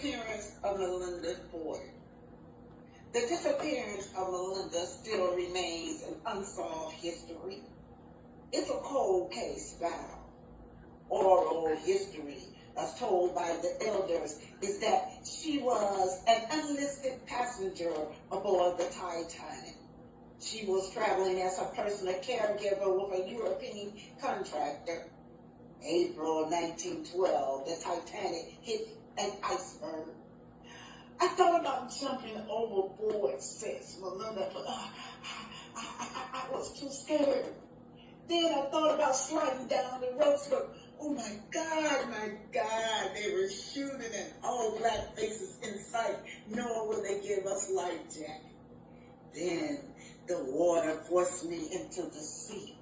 disappearance of Melinda Ford. The disappearance of Melinda still remains an unsolved history. It's a cold case file. Oral history, as told by the elders, is that she was an unlisted passenger aboard the Titanic. She was traveling as a personal caregiver with a European contractor. April 1912, the Titanic hit an iceberg. I thought about jumping overboard, says Melinda, but I was too scared. Then I thought about sliding down the ropes, but oh my God, they were shooting and all black faces in sight, nor would they give us life jacket. Then the water forced me into the sea.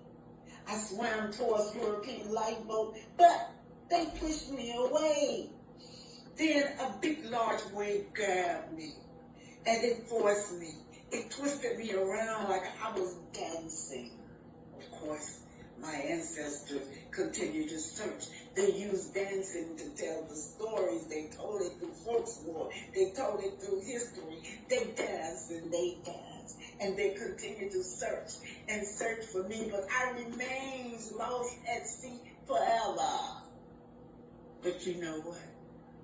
I swam towards European lifeboat, but they pushed me away. Then a big, large wave grabbed me, and it forced me. It twisted me around like I was dancing. Of course, my ancestors continued to search. They used dancing to tell the stories. They told it through folklore. They told it through history. They danced and they danced. And they continued to search and search for me. But I remained lost at sea forever. But you know what?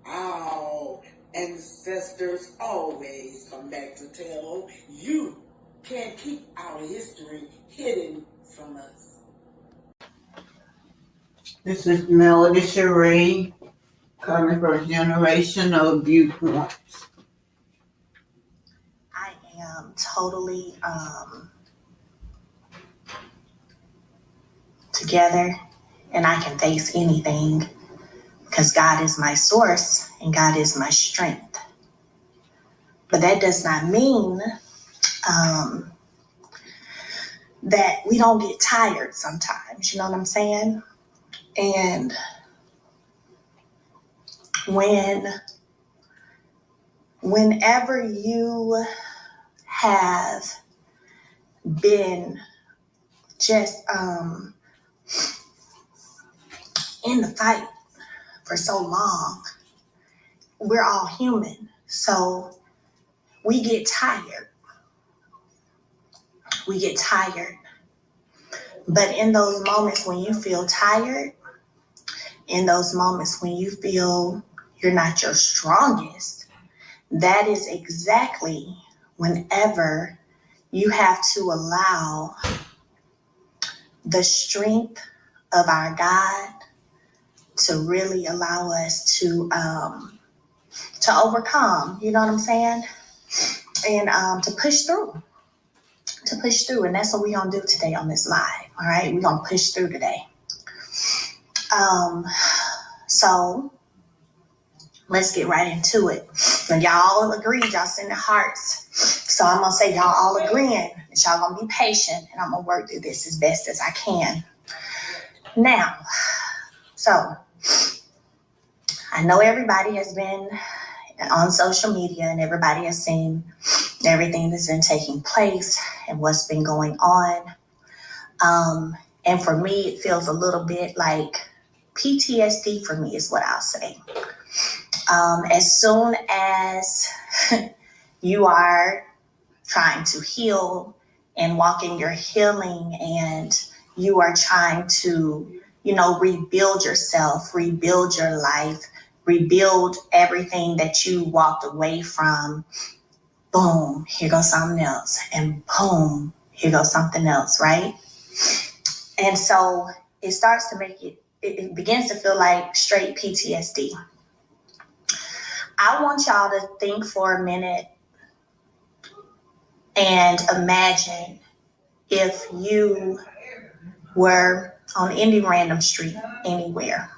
Our ancestors always come back to tell. You can't keep our history hidden from us. This is Melody Cherie, coming from Generational Viewpoints. I am totally together, and I can face anything because God is my source and God is my strength. But that does not mean that we don't get tired sometimes. You know what I'm saying? And whenever you have been just in the fight for so long, we're all human. So we get tired. We get tired. But in those moments when you feel tired, in those moments when you feel you're not your strongest, that is exactly whenever you have to allow the strength of our God to really allow us to overcome, you know what I'm saying? And to push through. And that's what we're going to do today on this live. All right. We're going to push through today. So let's get right into it. Now, y'all all agreed. Y'all sending hearts. So I'm going to say y'all all agreeing that y'all going to be patient, and I'm going to work through this as best as I can. Now, so I know everybody has been on social media and everybody has seen everything that's been taking place and what's been going on. And for me, it feels a little bit like PTSD for me is what I'll say. As soon as you are trying to heal and walk in your healing and you are trying to, rebuild yourself, rebuild your life, rebuild everything that you walked away from, boom, here goes something else. And boom, here goes something else, right? And so it starts to make it begins to feel like straight PTSD. I want y'all to think for a minute and imagine if you were on any random street anywhere,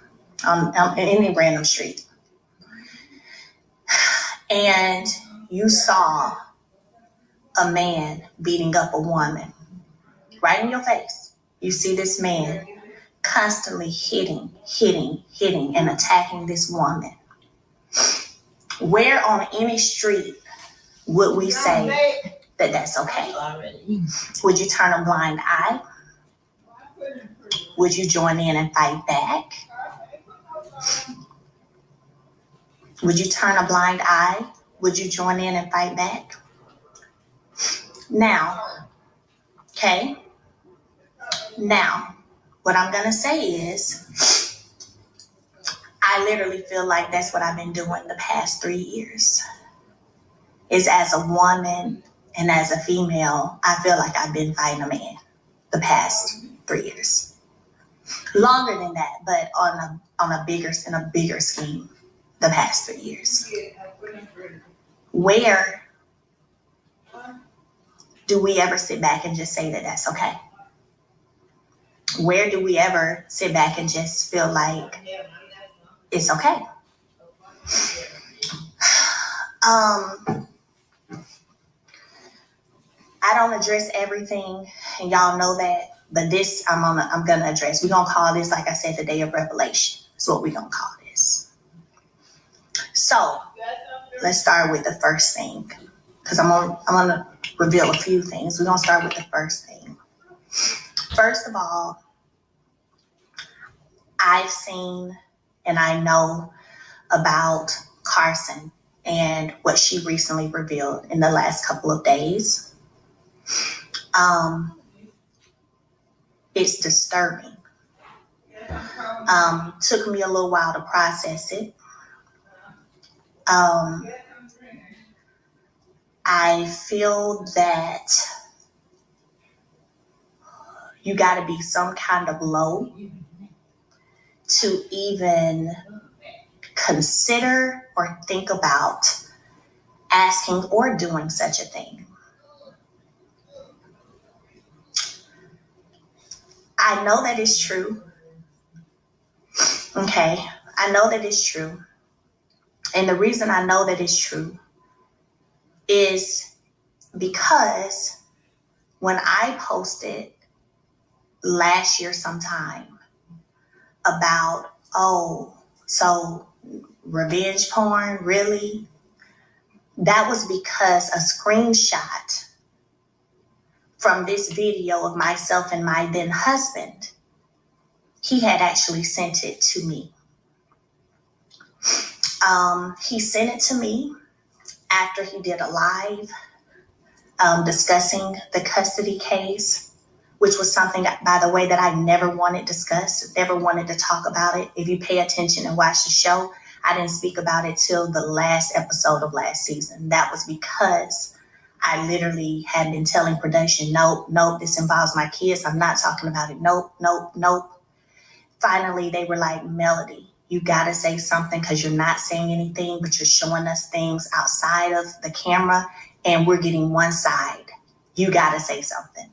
on any random street, and you saw a man beating up a woman right in your face. You see this man constantly hitting and attacking this woman. Where on any street would we say that that's okay? Would you turn a blind eye? Would you join in and fight back? Would you turn a blind eye? Would you join in and fight back? Now, okay? Now, what I'm going to say is, I literally feel like that's what I've been doing the past 3 years. Is as a woman and as a female, I feel like I've been fighting a man the past 3 years. Longer than that, but on a bigger scheme, the past 3 years. Where do we ever sit back and just say that that's okay? Where do we ever sit back and just feel like it's okay? I don't address everything, and y'all know that. But this, I'm gonna address. We're gonna call this, like I said, the day of revelation. That's what we're gonna call this. So let's start with the first thing, because I'm gonna reveal a few things. We're gonna start with the first thing. First of all, I've seen and I know about Carson and what she recently revealed in the last couple of days. It's disturbing. Took me a little while to process it. I feel that you got to be some kind of low to even consider or think about asking or doing such a thing. I know that it's true. Okay, I know that it's true. And the reason I know that it's true is because when I posted last year sometime about, so revenge porn, really? That was because a screenshot from this video of myself and my then husband, he had actually sent it to me. He sent it to me after he did a live discussing the custody case, which was something, by the way, that I never wanted discussed, never wanted to talk about it. If you pay attention and watch the show, I didn't speak about it till the last episode of last season. That was because I literally had been telling production, nope, this involves my kids. I'm not talking about it. Nope. Finally, they were like, Melody, you got to say something because you're not saying anything, but you're showing us things outside of the camera and we're getting one side. You got to say something.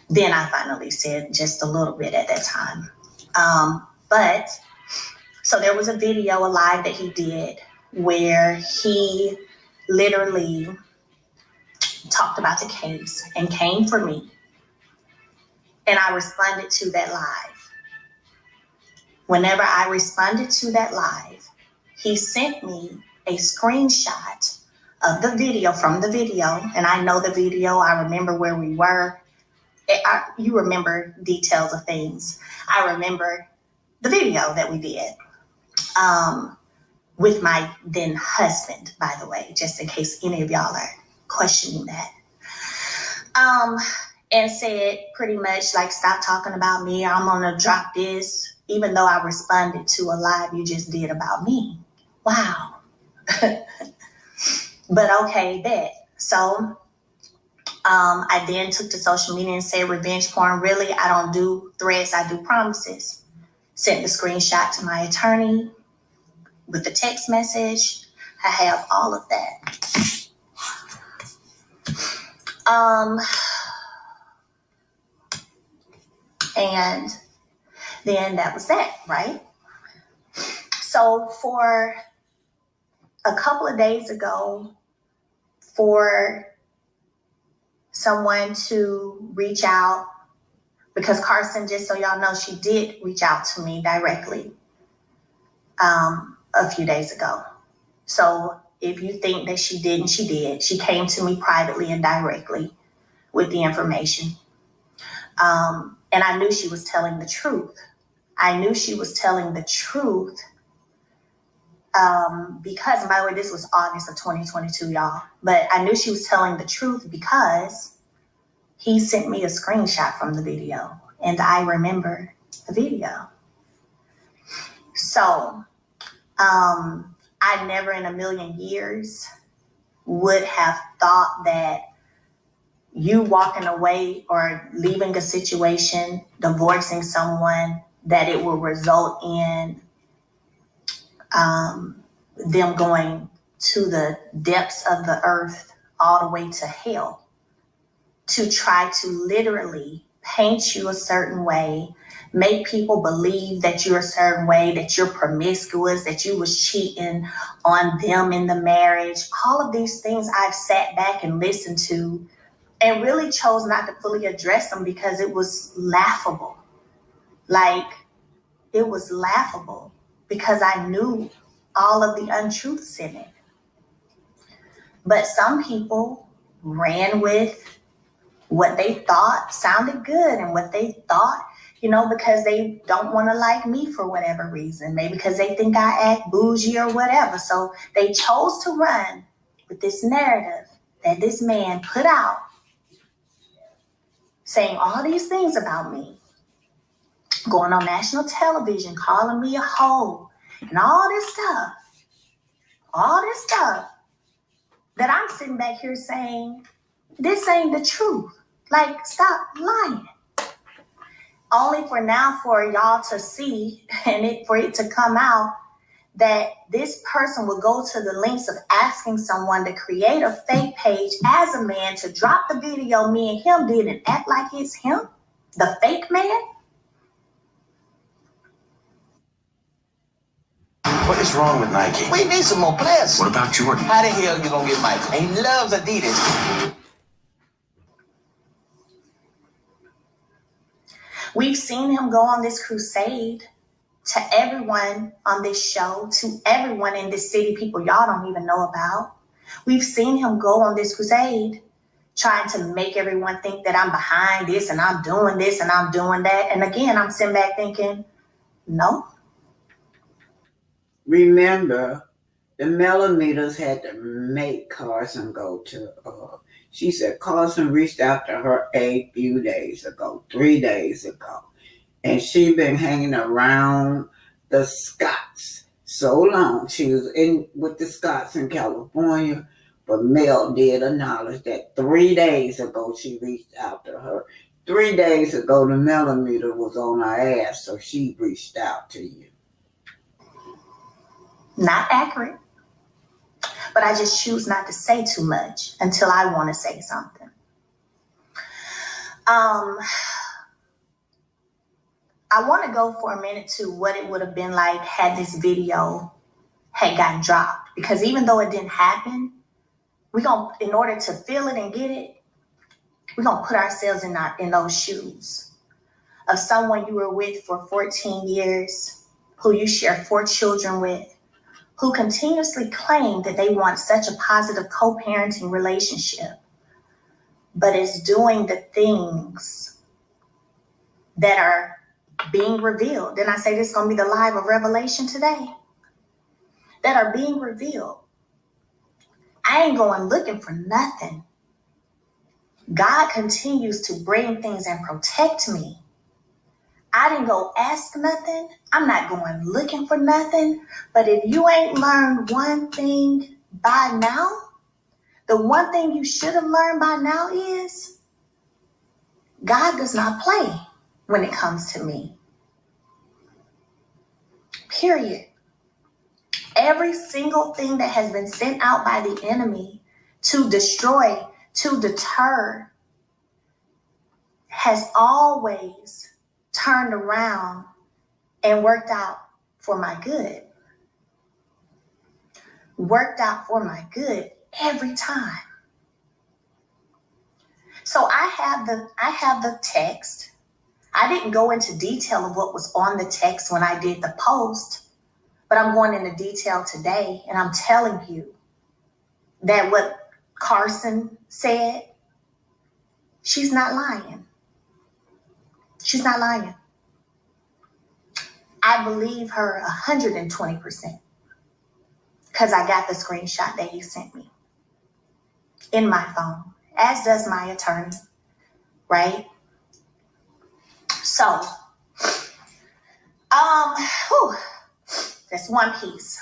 Then I finally said just a little bit at that time. So there was a video, a live that he did where he literally talked about the case and came for me. And I responded to that live. Whenever I responded to that live, he sent me a screenshot of the video, from the video. And I know the video. I remember where we were. You remember details of things. I remember the video that we did with my then husband, by the way, just in case any of y'all are questioning that. And said pretty much like, stop talking about me. I'm going to drop this, even though I responded to a live you just did about me. Wow. But okay, bet. So I then took to social media and said, revenge porn, really? I don't do threats, I do promises. Sent the screenshot to my attorney with the text message. I have all of that. And then that was that, right? So for a couple of days ago, for someone to reach out, because Carson, just so y'all know, she did reach out to me directly a few days ago. So if you think that she didn't, she did. She came to me privately and directly with the information. And I knew she was telling the truth. I knew she was telling the truth Because, by the way, this was August of 2022, y'all. But I knew she was telling the truth because he sent me a screenshot from the video, and I remember the video. So I never in a million years would have thought that you walking away or leaving a situation, divorcing someone, that it will result in them going to the depths of the earth, all the way to hell, to try to literally paint you a certain way, make people believe that you're a certain way, that you're promiscuous, that you was cheating on them in the marriage. All of these things I've sat back and listened to and really chose not to fully address them because it was laughable. Like, it was laughable because I knew all of the untruths in it. But some people ran with what they thought sounded good and what they thought, because they don't want to like me for whatever reason, maybe because they think I act bougie or whatever. So they chose to run with this narrative that this man put out, saying all these things about me, going on national television, calling me a hoe, and all this stuff that I'm sitting back here saying, this ain't the truth. Like, stop lying. Only for y'all to see and for it to come out that this person would go to the lengths of asking someone to create a fake page as a man to drop the video me and him did and act like it's him, the fake man. What is wrong with Nike? We need some more players. What about Jordan? How the hell you gonna get Michael? He loves Adidas. We've seen him go on this crusade to everyone on this show, to everyone in this city, people y'all don't even know about. We've seen him go on this crusade trying to make everyone think that I'm behind this and I'm doing this and I'm doing that. And again, I'm sitting back thinking, no. Remember, the millimeters had to make Carson go to, she said Carson reached out to her a few days ago, 3 days ago. And she been hanging around the Scots so long. She was in with the Scots in California, but Mel did acknowledge that 3 days ago she reached out to her. 3 days ago the millimeter was on her ass, so she reached out to you. Not accurate, but I just choose not to say too much until I want to say something. I want to go for a minute to what it would have been like had this video had gotten dropped, because even though it didn't happen, in order to feel it and get it, we're gonna put ourselves in those shoes of someone you were with for 14 years, who you share 4 children with, who continuously claim that they want such a positive co-parenting relationship, but is doing the things that are being revealed. Didn't I say this is going to be the live of Revelation today? That are being revealed. I ain't going looking for nothing. God continues to bring things and protect me. I didn't go ask nothing. I'm not going looking for nothing. But if you ain't learned one thing by now, the one thing you should have learned by now is God does not play when it comes to me. Period. Every single thing that has been sent out by the enemy to destroy, to deter, has always turned around and worked out for my good. Worked out for my good every time. So I have the text. I didn't go into detail of what was on the text when I did the post, but I'm going into detail today, and I'm telling you that what Carson said, she's not lying. She's not lying. I believe her 120%. because I got the screenshot that he sent me in my phone, as does my attorney, right? So, that's one piece.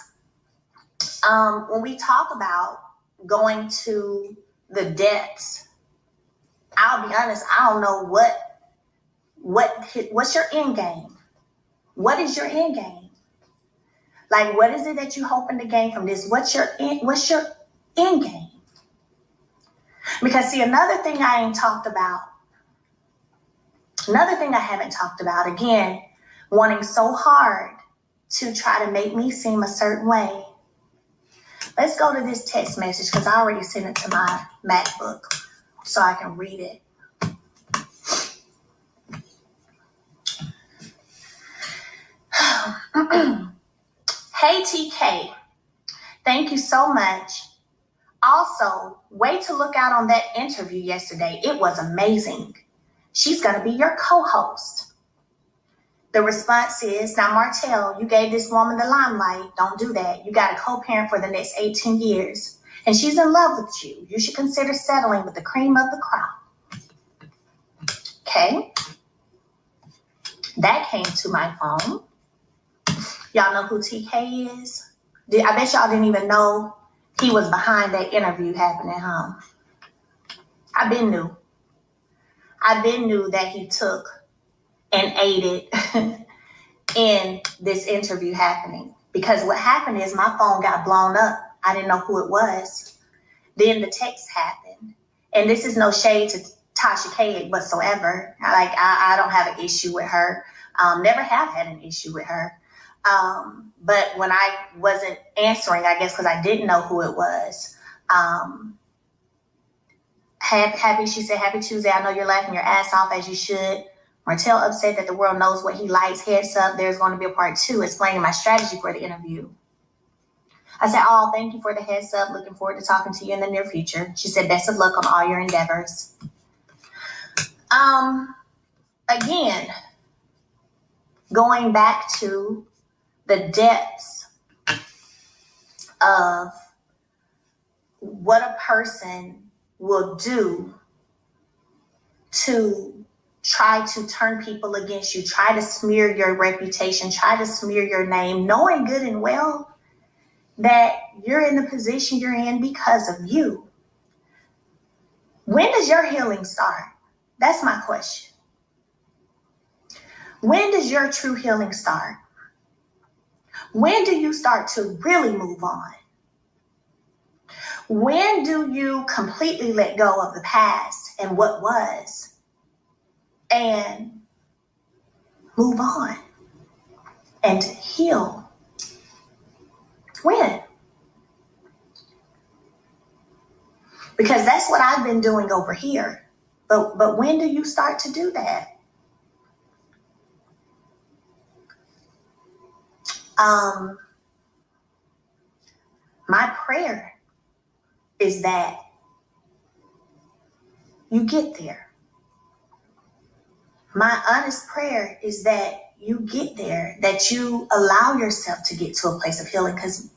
When we talk about going to the depths, I'll be honest, I don't know what's your end game. What is your end game? Like, what is it that you hoping to gain from this? What's your end game? Because see, another thing I haven't talked about, again, wanting so hard to try to make me seem a certain way. Let's go to this text message because I already sent it to my MacBook so I can read it. Hey TK, thank you so much. Also, way to look out on that interview yesterday. It was amazing. She's going to be your co-host. The response is, now Martell, you gave this woman the limelight. Don't do that. You got a co-parent for the next 18 years. And she's in love with you. You should consider settling with the cream of the crop. Okay. That came to my phone. Y'all know who TK is? I bet y'all didn't even know he was behind that interview happening, huh? I been knew that he took and aided in this interview happening. Because what happened is my phone got blown up. I didn't know who it was. Then the text happened. And this is no shade to Tasha K whatsoever. I don't have an issue with her. Never have had an issue with her. But when I wasn't answering, I guess because I didn't know who it was, she said, happy Tuesday. I know you're laughing your ass off as you should. Martell upset that the world knows what he likes. Heads up, there's going to be a part 2 explaining my strategy for the interview. I said, oh, thank you for the heads up. Looking forward to talking to you in the near future. She said, best of luck on all your endeavors. Again, going back to the depths of what a person will do to try to turn people against you, try to smear your reputation, try to smear your name, knowing good and well that you're in the position you're in because of you. When does your healing start? That's my question. When does your true healing start? When do you start to really move on? When do you completely let go of the past and what was and move on and heal? When? Because that's what I've been doing over here. But when do you start to do that? My prayer is that you get there. My honest prayer is that you get there, that you allow yourself to get to a place of healing, because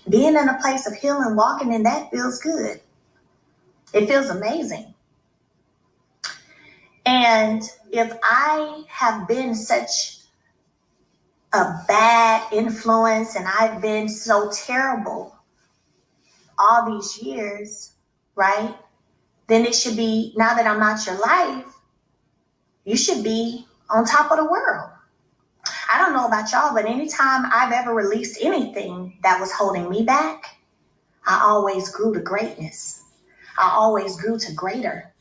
being in a place of healing, walking in that feels good. It feels amazing. And if I have been such a bad influence and I've been so terrible all these years, right? Then it should be, now that I'm not your life, you should be on top of the world. I don't know about y'all, but anytime I've ever released anything that was holding me back, I always grew to greatness. I always grew to greater.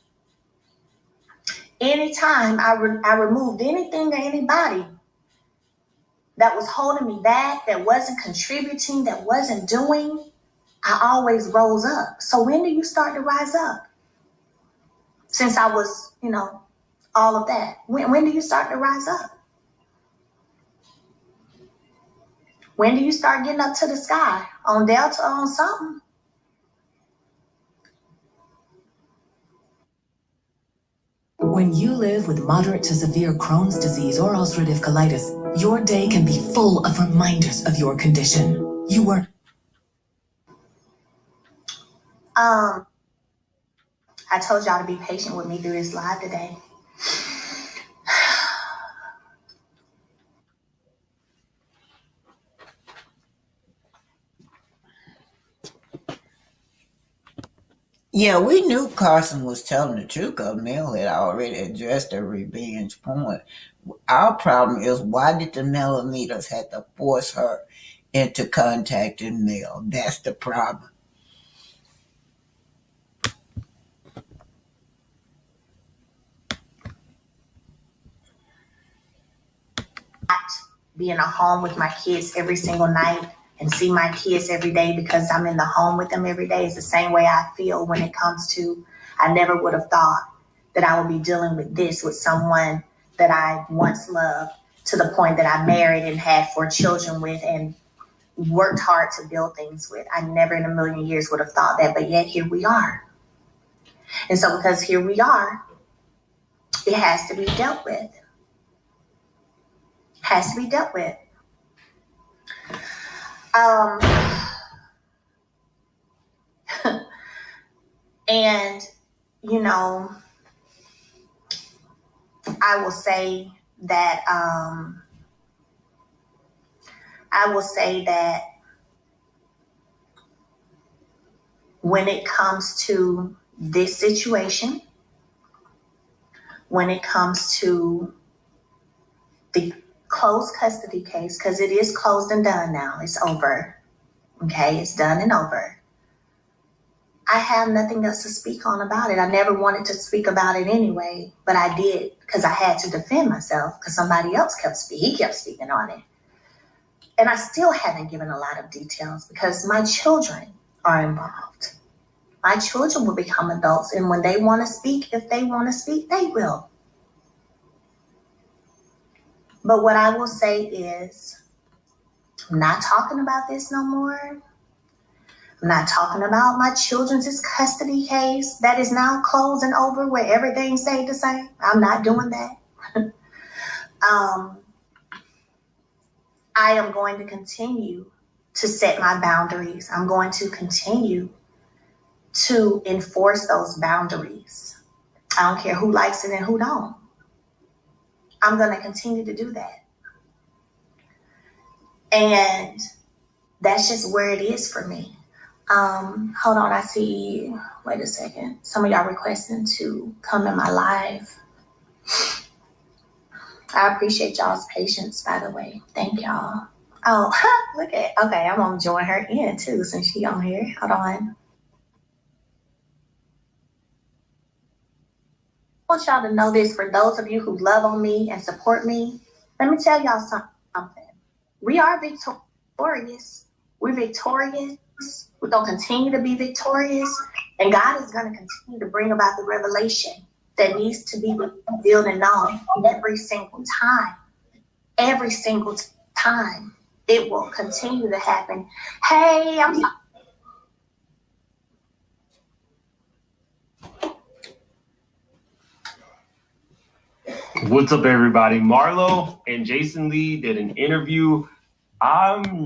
Anytime I removed anything or anybody that was holding me back, that wasn't contributing, that wasn't doing, I always rose up. So when do you start to rise up? Since I was, all of that. When do you start to rise up? When do you start getting up to the sky? On Delta, on something? When you live with moderate to severe Crohn's disease or ulcerative colitis, your day can be full of reminders of your condition. You weren't I told y'all to be patient with me through this live today. Yeah, we knew Carson was telling the truth because Mel had already addressed the revenge point. Our problem is, why did the millimeters have to force her into contacting Mel? That's the problem. Be in a home with my kids every single night and see my kids every day because I'm in the home with them every day is the same way I feel when it comes to, I never would have thought that I would be dealing with this with someone that I once loved to the point that I married and had 4 children with and worked hard to build things with. I never in a million years would have thought that, but yet here we are. And so because here we are, it has to be dealt with. Has to be dealt with. And, you know, I will say that when it comes to this situation, when it comes to the closed custody case, because it is closed and done now, it's over. Okay, it's done and over. I have nothing else to speak on about it. I never wanted to speak about it anyway, but I did because I had to defend myself because somebody else kept speaking on it. And I still haven't given a lot of details because my children are involved. My children will become adults, and when they want to speak, if they want to speak, they will. But what I will say is, I'm not talking about this no more. I'm not talking about my children's custody case that is now closed and over where everything stayed the same. I'm not doing that. I am going to continue to set my boundaries. I'm going to continue to enforce those boundaries. I don't care who likes it and who don't. I'm going to continue to do that. And that's just where it is for me. Hold on, I see, wait a second. Some of y'all requesting to come in my live. I appreciate y'all's patience, by the way. Thank y'all. Oh, look at, okay, I'm gonna join her in too since she on here. Hold on. I want y'all to know this for those of you who love on me and support me. Let me tell y'all something. We are victorious. We're victorious. We're going to continue to be victorious. And God is going to continue to bring about the revelation that needs to be revealed and known every single time. Every single time. It will continue to happen. Hey, What's up, everybody? Marlo and Jason Lee did an interview. I'm